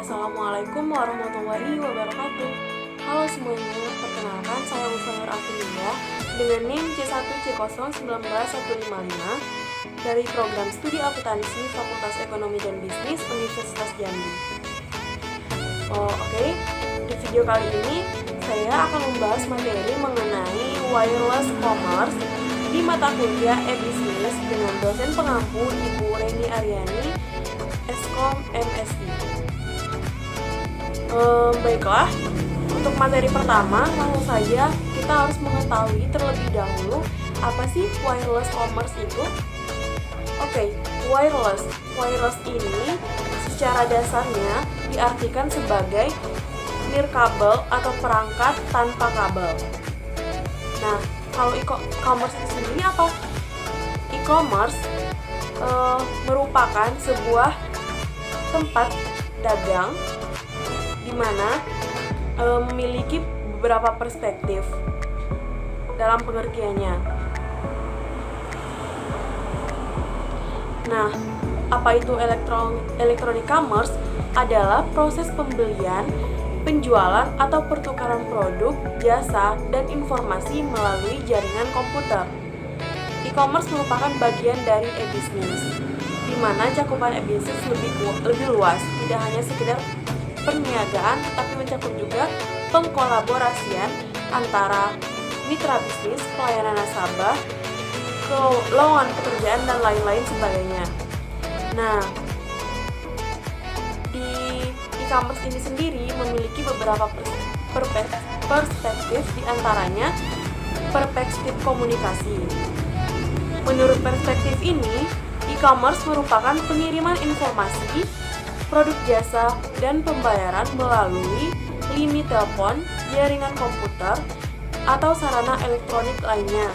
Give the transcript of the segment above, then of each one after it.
Assalamualaikum warahmatullahi wabarakatuh. Halo semuanya, perkenalkan saya Ufair Afilia dengan NIM C1C01915 dari program studi akuntansi Fakultas Ekonomi dan Bisnis Universitas Jambi. Oke. Di video kali ini saya akan membahas materi mengenai wireless commerce di mata kuliah e-bisnis dengan dosen pengampu Ibu Reni Aryani, Eskom MSI. Baiklah, untuk materi pertama langsung saja kita harus mengetahui terlebih dahulu apa sih wireless commerce itu. Oke, wireless ini secara dasarnya diartikan sebagai nirkabel atau perangkat tanpa kabel. Nah, kalau e-commerce itu sendiri apa? E-commerce merupakan sebuah tempat dagang di mana memiliki beberapa perspektif dalam pengertiannya. Nah, apa itu electronic commerce? Adalah proses pembelian, penjualan atau pertukaran produk, jasa, dan informasi melalui jaringan komputer. E-commerce merupakan bagian dari e-business, di mana cakupan e-business lebih luas, tidak hanya sekedar perniagaan, tapi mencakup juga pengkolaborasian antara mitra bisnis, pelayanan nasabah, lowongan pekerjaan, dan lain-lain sebagainya. Nah, di e-commerce ini sendiri memiliki beberapa perspektif, diantaranya perspektif komunikasi. Menurut perspektif ini, e-commerce merupakan pengiriman informasi, produk jasa, dan pembayaran melalui lini telepon, jaringan komputer, atau sarana elektronik lainnya.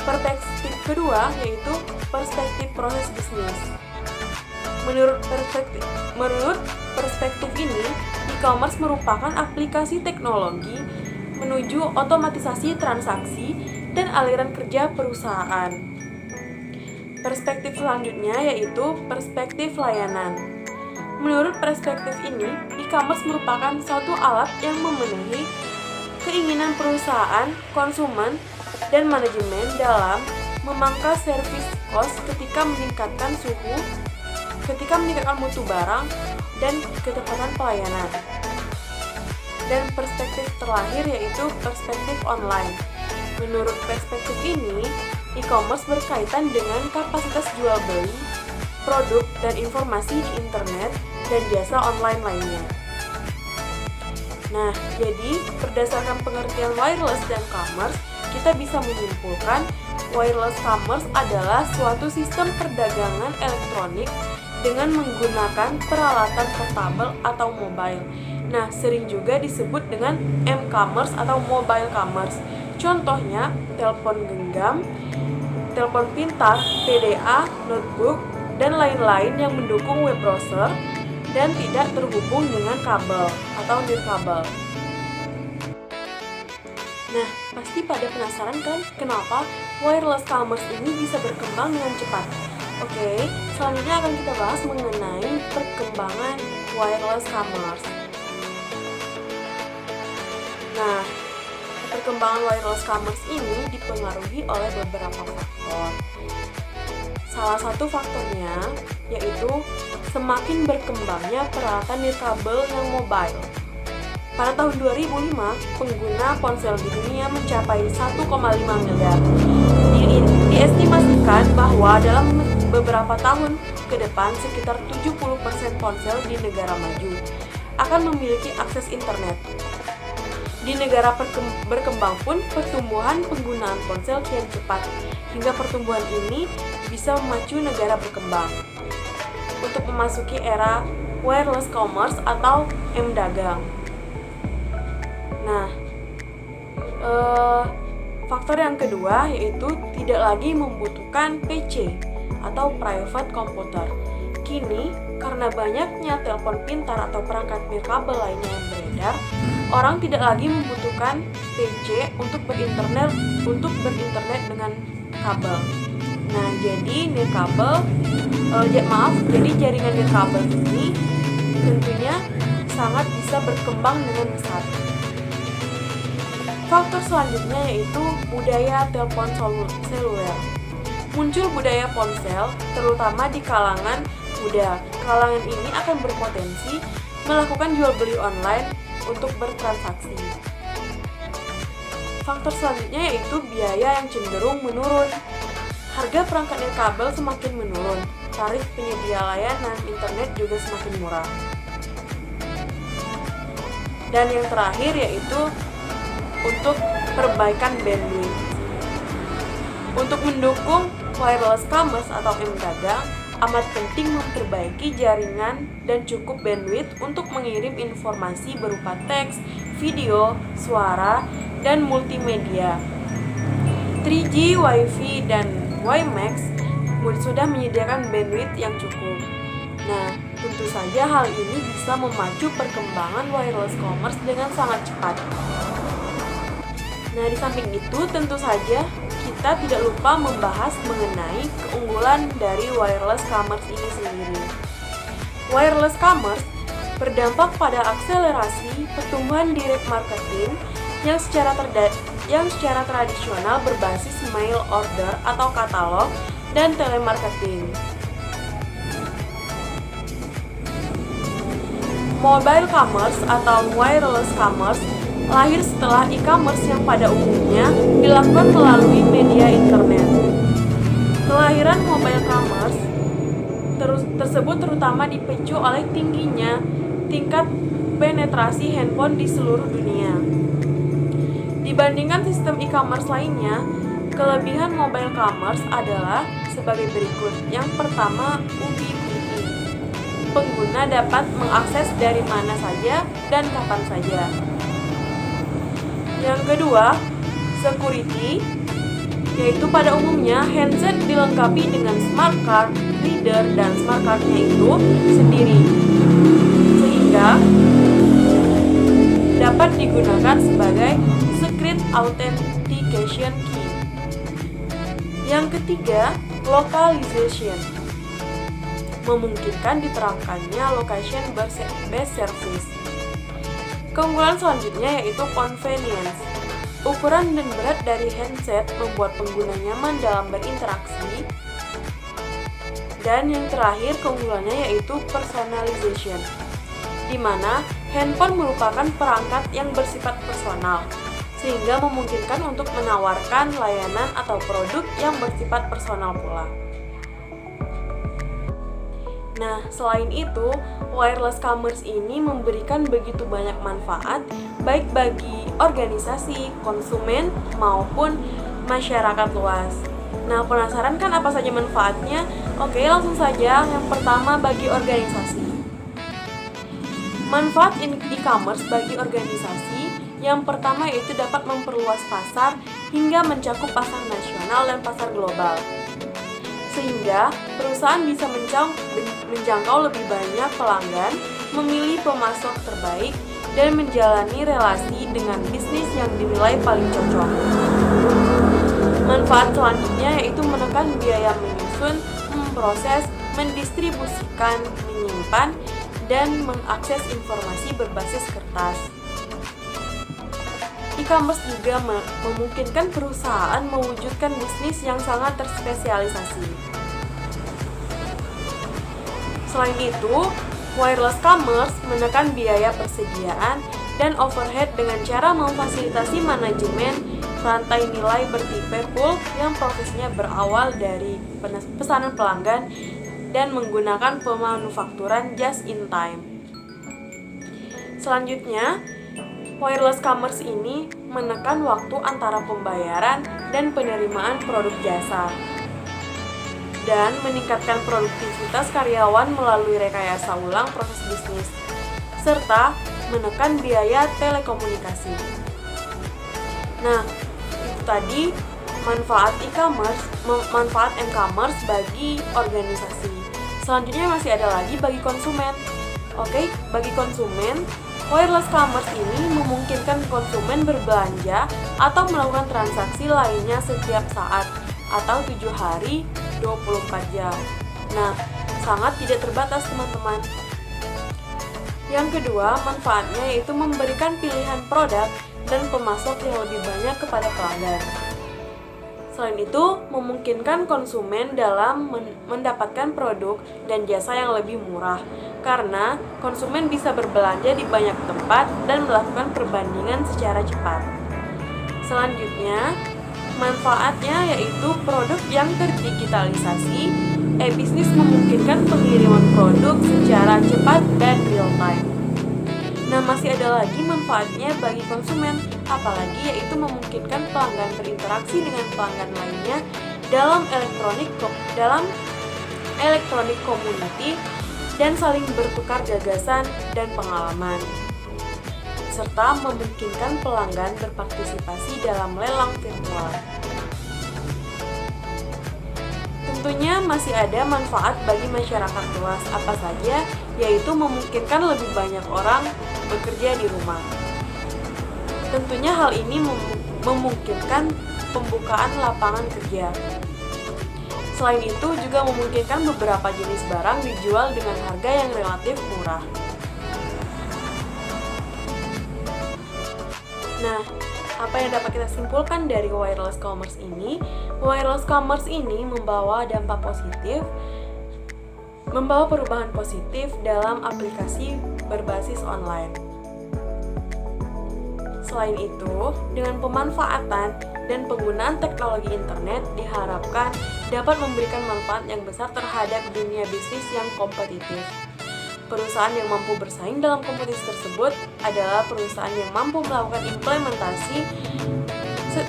Perspektif kedua yaitu perspektif proses bisnis. Menurut perspektif ini, e-commerce merupakan aplikasi teknologi menuju otomatisasi transaksi dan aliran kerja perusahaan. Perspektif selanjutnya yaitu perspektif layanan. Menurut perspektif ini, e-commerce merupakan suatu alat yang memenuhi keinginan perusahaan, konsumen, dan manajemen dalam memangkas service cost ketika meningkatkan mutu barang dan ketepatan pelayanan. Dan perspektif terakhir yaitu perspektif online. Menurut perspektif ini, e-commerce berkaitan dengan kapasitas jual beli, produk, dan informasi di internet dan jasa online lainnya. Nah, jadi berdasarkan pengertian wireless dan commerce, kita bisa menyimpulkan wireless commerce adalah suatu sistem perdagangan elektronik dengan menggunakan peralatan portable atau mobile. Nah, sering juga disebut dengan m-commerce atau mobile commerce. Contohnya, telepon genggam, telepon pintar, PDA, notebook, dan lain-lain yang mendukung web browser dan tidak terhubung dengan kabel atau nirkabel. Nah, pasti pada penasaran kan kenapa wireless commerce ini bisa berkembang dengan cepat? Oke, selanjutnya akan kita bahas mengenai perkembangan wireless commerce. Nah, perkembangan wireless commerce ini dipengaruhi oleh beberapa faktor. Salah satu faktornya yaitu semakin berkembangnya peralatan nirkabel yang mobile. Pada tahun 2005, pengguna ponsel di dunia mencapai 1,5 miliar. Diestimasikan bahwa dalam beberapa tahun ke depan sekitar 70% ponsel di negara maju akan memiliki akses internet. Di negara berkembang pun pertumbuhan penggunaan ponsel kian cepat, hingga pertumbuhan ini bisa memacu negara berkembang untuk memasuki era wireless commerce atau m-dagang. Nah, faktor yang kedua yaitu tidak lagi membutuhkan PC atau private computer. Kini, karena banyaknya telepon pintar atau perangkat nirkabel lainnya yang beredar, orang tidak lagi membutuhkan PC untuk berinternet dengan kabel. Nah, jadi jaringan nirkabel ini tentunya sangat bisa berkembang dengan pesat. Faktor selanjutnya yaitu budaya telepon seluler. Muncul budaya ponsel, terutama di kalangan muda. Kalangan ini akan berpotensi melakukan jual beli online untuk bertransaksi. Faktor selanjutnya yaitu biaya yang cenderung menurun. Harga perangkat nirkabel semakin menurun, tarif penyedia layanan internet juga semakin murah. Dan yang terakhir yaitu untuk perbaikan bandwidth. Untuk mendukung wireless commerce atau M-Dagang, amat penting memperbaiki jaringan dan cukup bandwidth untuk mengirim informasi berupa teks, video, suara, dan multimedia. 3G, Wi-Fi, dan WiMAX sudah menyediakan bandwidth yang cukup. Nah, tentu saja hal ini bisa memacu perkembangan wireless commerce dengan sangat cepat. Nah, di samping itu tentu saja kita tidak lupa membahas mengenai keunggulan dari wireless commerce ini sendiri. Wireless commerce berdampak pada akselerasi pertumbuhan direct marketing yang secara tradisional berbasis mail order atau katalog dan telemarketing. Mobile commerce atau wireless commerce lahir setelah e-commerce yang pada umumnya dilakukan melalui media internet. Kelahiran mobile commerce tersebut terutama dipicu oleh tingginya tingkat penetrasi handphone di seluruh dunia. Dibandingkan sistem e-commerce lainnya, kelebihan mobile commerce adalah sebagai berikut. Yang pertama, ubiquity. Pengguna dapat mengakses dari mana saja dan kapan saja. Yang kedua, security, yaitu pada umumnya handset dilengkapi dengan smart card reader dan smart card-nya itu sendiri, sehingga dapat digunakan sebagai secret authentication key. Yang ketiga, localization, memungkinkan diterapkannya location based service. Keunggulan selanjutnya yaitu convenience. Ukuran dan berat dari handset membuat pengguna nyaman dalam berinteraksi. Dan yang terakhir keunggulannya yaitu personalization, di mana handphone merupakan perangkat yang bersifat personal, sehingga memungkinkan untuk menawarkan layanan atau produk yang bersifat personal pula. Nah, selain itu, wireless commerce ini memberikan begitu banyak manfaat, baik bagi organisasi, konsumen, maupun masyarakat luas. Nah, penasaran kan apa saja manfaatnya? Oke, langsung saja. Yang pertama, bagi organisasi. Manfaat e-commerce bagi organisasi, yang pertama yaitu dapat memperluas pasar hingga mencakup pasar nasional dan pasar global, sehingga perusahaan bisa menjangkau lebih banyak pelanggan, memilih pemasok terbaik, dan menjalani relasi dengan bisnis yang dinilai paling cocok. Manfaat selanjutnya yaitu menekan biaya menyusun, memproses, mendistribusikan, menyimpan, dan mengakses informasi berbasis kertas. E-commerce juga memungkinkan perusahaan mewujudkan bisnis yang sangat terspesialisasi. Selain itu, wireless commerce menekan biaya persediaan dan overhead dengan cara memfasilitasi manajemen rantai nilai bertipe pool yang prosesnya berawal dari pesanan pelanggan dan menggunakan pemanufakturan just in time. Selanjutnya, wireless commerce ini menekan waktu antara pembayaran dan penerimaan produk jasa dan meningkatkan produktivitas karyawan melalui rekayasa ulang proses bisnis serta menekan biaya telekomunikasi. Nah, itu tadi manfaat e-commerce, manfaat m-commerce bagi organisasi. Selanjutnya masih ada lagi bagi konsumen. Oke, bagi konsumen, wireless commerce ini memungkinkan konsumen berbelanja atau melakukan transaksi lainnya setiap saat atau 7 hari 24 jam. Nah, sangat tidak terbatas teman-teman. Yang kedua, manfaatnya yaitu memberikan pilihan produk dan pemasok yang lebih banyak kepada pelanggan. Selain itu, memungkinkan konsumen dalam mendapatkan produk dan jasa yang lebih murah, karena konsumen bisa berbelanja di banyak tempat dan melakukan perbandingan secara cepat. Selanjutnya, manfaatnya yaitu produk yang terdigitalisasi. E-bisnis memungkinkan pengiriman produk secara cepat dan real time. Nah, masih ada lagi manfaatnya bagi konsumen, apalagi yaitu memungkinkan pelanggan berinteraksi dengan pelanggan lainnya dalam electronic community dan saling bertukar gagasan dan pengalaman, serta memungkinkan pelanggan berpartisipasi dalam lelang virtual. Tentunya masih ada manfaat bagi masyarakat luas, apa saja, yaitu memungkinkan lebih banyak orang bekerja di rumah. Tentunya hal ini memungkinkan pembukaan lapangan kerja. Selain itu juga memungkinkan beberapa jenis barang dijual dengan harga yang relatif murah. Nah, apa yang dapat kita simpulkan dari wireless commerce ini? Wireless commerce ini membawa perubahan positif dalam aplikasi berbasis online. Selain itu, dengan pemanfaatan dan penggunaan teknologi internet diharapkan dapat memberikan manfaat yang besar terhadap dunia bisnis yang kompetitif. Perusahaan yang mampu bersaing dalam kompetisi tersebut adalah perusahaan yang mampu melakukan implementasi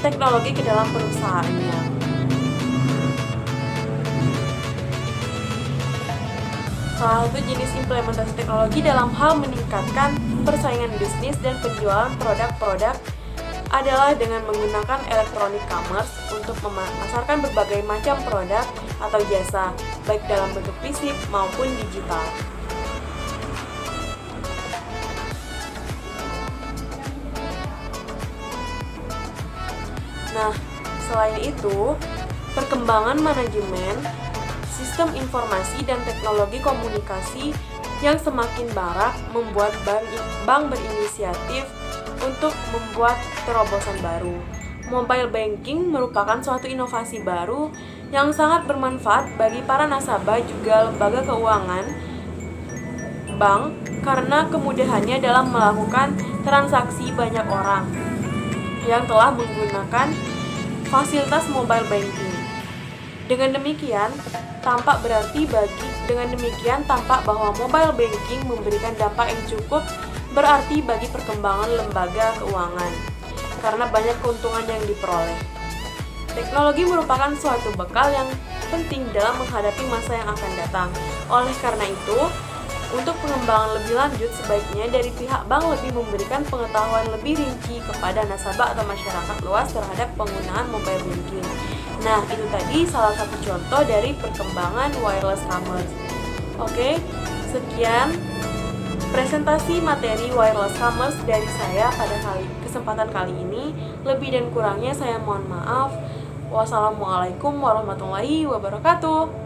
teknologi ke dalam perusahaannya. Salah satu jenis implementasi teknologi dalam hal meningkatkan persaingan bisnis dan penjualan produk-produk adalah dengan menggunakan electronic commerce untuk memasarkan berbagai macam produk atau jasa, baik dalam bentuk fisik maupun digital. Nah, selain itu, perkembangan manajemen, sistem informasi dan teknologi komunikasi yang semakin marak membuat bank berinisiatif untuk membuat terobosan baru. Mobile banking merupakan suatu inovasi baru yang sangat bermanfaat bagi para nasabah juga lembaga keuangan bank karena kemudahannya dalam melakukan transaksi banyak orang yang telah menggunakan fasilitas mobile banking. Dengan demikian, tampak bahwa mobile banking memberikan dampak yang cukup berarti bagi perkembangan lembaga keuangan karena banyak keuntungan yang diperoleh. Teknologi merupakan suatu bekal yang penting dalam menghadapi masa yang akan datang. Oleh karena itu, untuk pengembangan lebih lanjut, sebaiknya dari pihak bank lebih memberikan pengetahuan lebih rinci kepada nasabah atau masyarakat luas terhadap penggunaan mobile banking. Nah, itu tadi salah satu contoh dari perkembangan wireless commerce. Oke, sekian presentasi materi wireless commerce dari saya pada kesempatan kali ini. Lebih dan kurangnya saya mohon maaf. Wassalamualaikum warahmatullahi wabarakatuh.